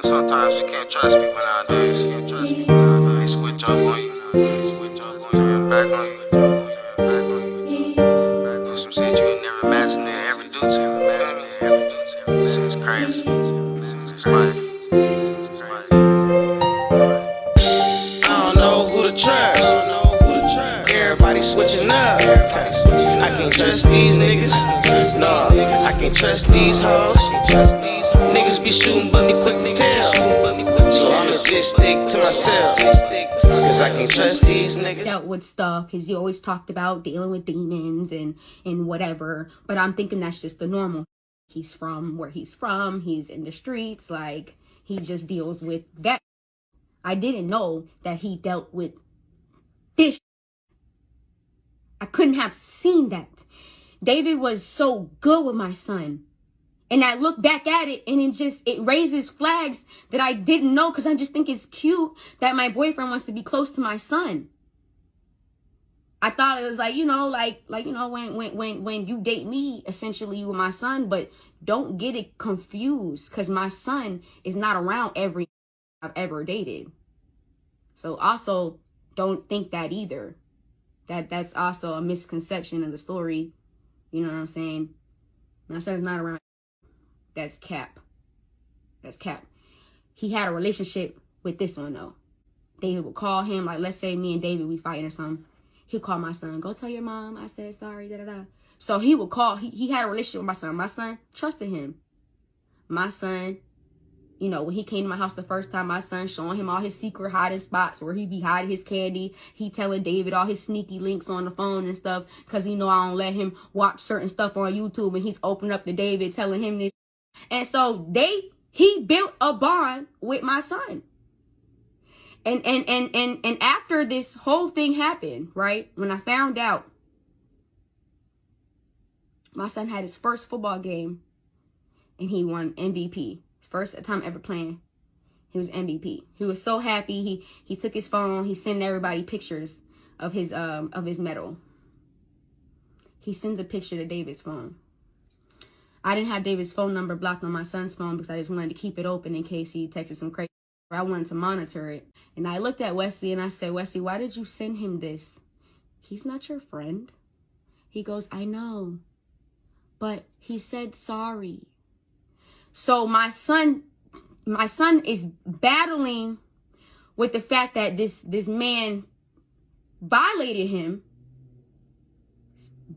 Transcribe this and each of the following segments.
Sometimes you can't trust people nowadays. You can't trust people nowadays. They switch up on you. They switch up on you. Turn back on you. Turn back on you. Do some shit you ain't never imagined they ever do to you. Shit's crazy. It's like, I don't know who to trust. Everybody switching up. I can't trust these niggas. No, I can't trust these hoes. Niggas be shooting but be quick to tell. So I'ma just stick to myself, cause I can't trust these niggas. Dealt with stuff. He always talked about dealing with demons and whatever. But I'm thinking that's just the normal. He's from where he's from. He's in the streets. Like, he just deals with that. I didn't know that he dealt with this. I couldn't have seen that. David was so good with my son. And I look back at it and it raises flags that I didn't know, because I just think it's cute that my boyfriend wants to be close to my son. I thought it was like, you know, when you date me, essentially with my son, but don't get it confused, because my son is not around every I've ever dated. So also don't think that either. That's also a misconception of the story. You know what I'm saying? My son's not around. That's cap. That's cap. He had a relationship with this one though. David would call him, like, let's say me and David, we fighting or something. He'd call my son, go tell your mom I said sorry, da-da-da. So he would call, he had a relationship with my son. My son trusted him. My son, you know, when he came to my house the first time, my son showing him all his secret hiding spots where he be hiding his candy. He telling David all his sneaky links on the phone and stuff, because he know I don't let him watch certain stuff on YouTube, and he's opening up to David, telling him this. And so he built a bond with my son. And after this whole thing happened, right, when I found out, my son had his first football game and he won MVP. First time ever playing. He was MVP. He was so happy. He took his phone, he sent everybody pictures of his medal. He sends a picture to David's phone. I didn't have David's phone number blocked on my son's phone because I just wanted to keep it open in case he texted some crazy. I wanted to monitor it. And I looked at Wesley and I said, Wesley, why did you send him this? He's not your friend. He goes, I know, but he said sorry. So my son is battling with the fact that this man violated him,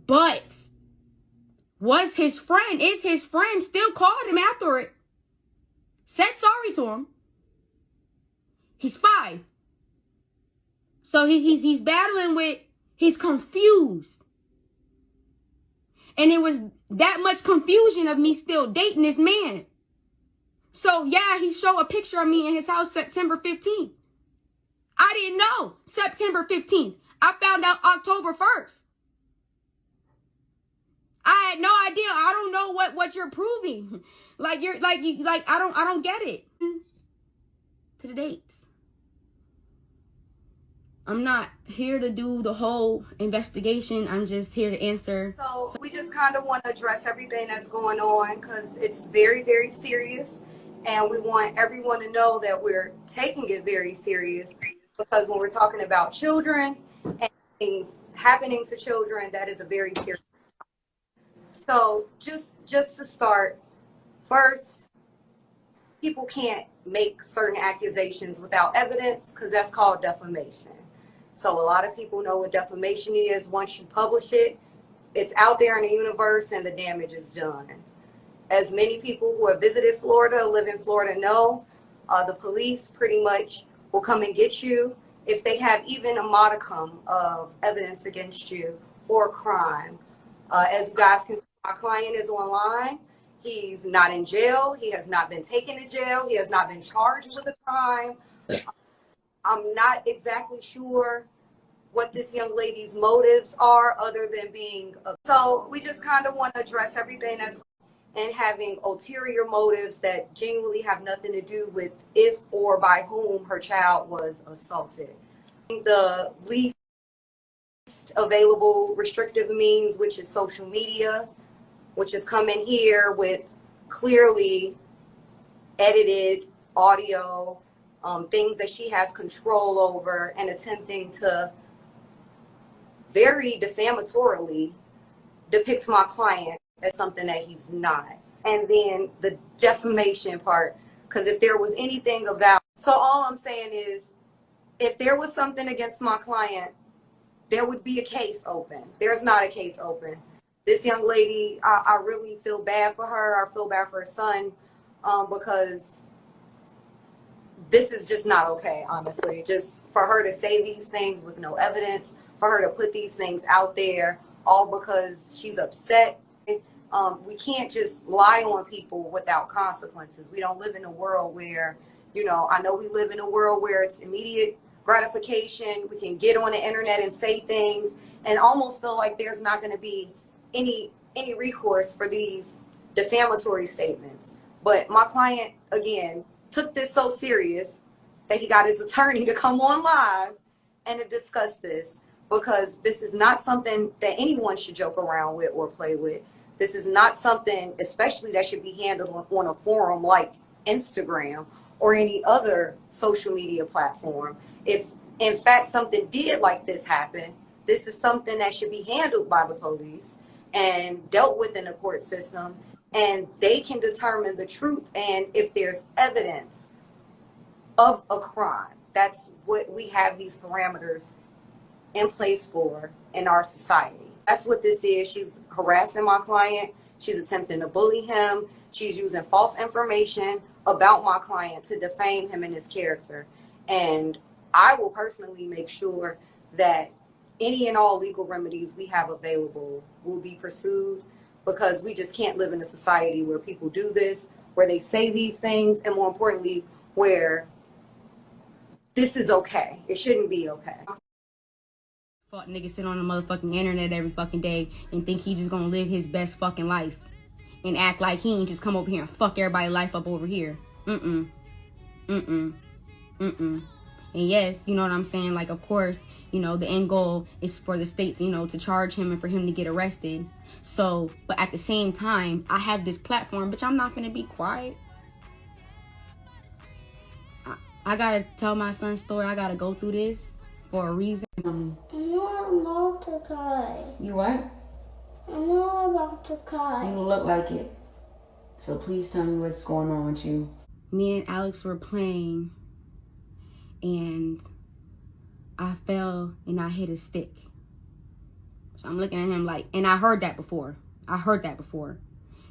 but was his friend, is his friend, still called him after it, said sorry to him. He's 5. So he's battling with, he's confused. And it was that much confusion of me still dating this man. So yeah, he showed a picture of me in his house September 15th. I didn't know September 15th. I found out October 1st. I had no idea. I don't know what you're proving. I don't get it. To the dates. I'm not here to do the whole investigation. I'm just here to answer. So we just kind of want to address everything that's going on, because it's very, very serious. And we want everyone to know that we're taking it very serious, because when we're talking about children and things happening to children, that is a very serious. So just to start, first, people can't make certain accusations without evidence, because that's called defamation. So a lot of people know what defamation is. Once you publish it, it's out there in the universe and the damage is done. As many people who have visited Florida, live in Florida, know, the police pretty much will come and get you if they have even a modicum of evidence against you for a crime. As you guys can see, my client is online. He's not in jail. He has not been taken to jail. He has not been charged with a crime. I'm not exactly sure what this young lady's motives are, other than being so we just kind of want to address everything that's and having ulterior motives that genuinely have nothing to do with if or by whom her child was assaulted. The least available restrictive means, which is social media, which is coming here with clearly edited audio, things that she has control over, and attempting to very defamatorily depict my client as something that he's not. And then the defamation part, because if there was anything about, so all I'm saying is, if there was something against my client, there would be a case open. There's not a case open. This young lady, I really feel bad for her. I feel bad for her son, because this is just not okay, honestly. Just for her to say these things with no evidence, for her to put these things out there, all because she's upset. We can't just lie on people without consequences. We don't live in a world where, you know, I know we live in a world where it's immediate gratification. We can get on the internet and say things and almost feel like there's not going to be any recourse for these defamatory statements. But my client, again, took this so serious that he got his attorney to come on live and to discuss this, because this is not something that anyone should joke around with or play with. This is not something, especially, that should be handled on a forum like Instagram or any other social media platform. If in fact something did like this happen, this is something that should be handled by the police and dealt with in the court system, and they can determine the truth. And if there's evidence of a crime, that's what we have these parameters in place for in our society. That's what this is. She's harassing my client. She's attempting to bully him. She's using false information about my client to defame him and his character. And I will personally make sure that any and all legal remedies we have available will be pursued, because we just can't live in a society where people do this, where they say these things, and more importantly, where this is okay. It shouldn't be okay. Fuck nigga sit on the motherfucking internet every fucking day and think he just gonna live his best fucking life and act like he ain't just come over here and fuck everybody's life up over here. And yes, you know what I'm saying? Like, of course, you know, the end goal is for the states, you know, to charge him and for him to get arrested. So, but at the same time, I have this platform, bitch, I'm not gonna be quiet. I gotta tell my son's story. I gotta go through this for a reason. I'm not about to cry. You what? I'm not about to cry. You look like it. So please tell me what's going on with you. Me and Alex were playing and I fell and I hit a stick. So I'm looking at him like, and I heard that before.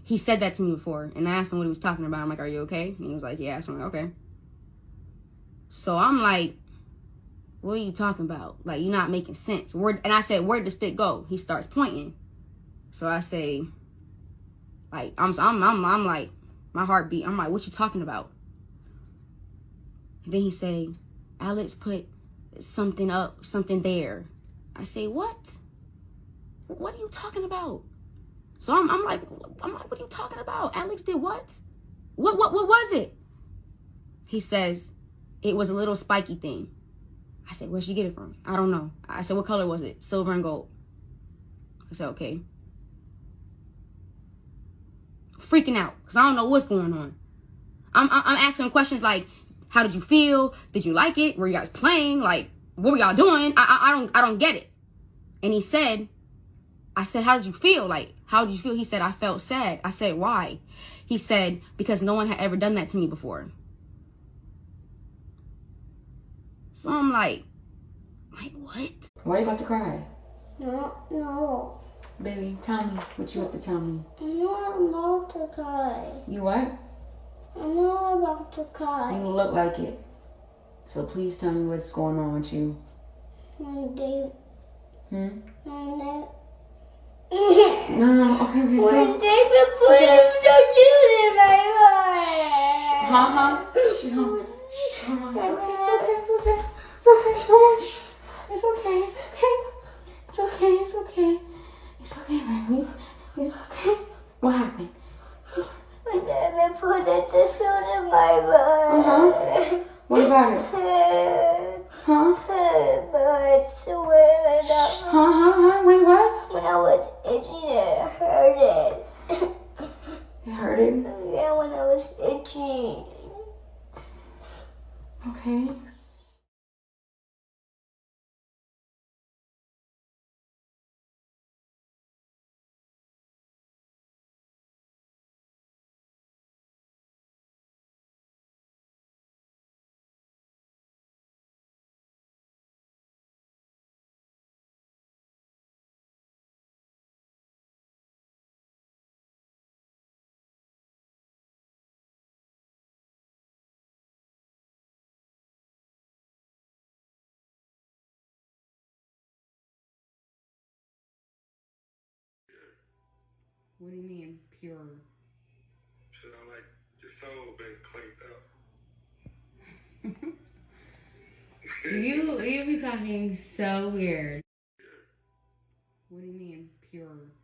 He said that to me before, and I asked him what he was talking about. I'm like, are you okay? And he was like, yeah. So I'm like, okay. So I'm like, what are you talking about? Like, you're not making sense. And I said, where'd the stick go? He starts pointing. So I say, like, I'm like, my heartbeat. I'm like, what you talking about? And then he say, Alex put something up, something there. I say, what? What are you talking about? So I'm like, what are you talking about? Alex did what? What was it? He says, it was a little spiky thing. I said, where'd she get it from? I don't know. I said, what color was it? Silver and gold. I said, okay. Freaking out, because I don't know what's going on. I'm asking questions like, how did you feel? Did you like it? Were you guys playing? Like, what were y'all doing? I don't get it. And he said, I said, how did you feel? Like, how did you feel? He said, I felt sad. I said, why? He said, because no one had ever done that to me before. So I'm like, what? Why are you about to cry? No. Baby, tell me what you have to tell me. I'm not about to cry. You what? I'm not about to cry. You look like it. So please tell me what's going on with you. When they... No, okay. When they been putting the juice in my mouth. It's okay, baby. It's okay. What happened? When they been putting the juice in my mouth. What about it? But Wait, what? when I was itching, it hurted. It hurted? Yeah, when I was itching. okay? What do you mean, pure? Shit, I'm like, your soul been cleaned up. You be talking so weird. What do you mean, pure?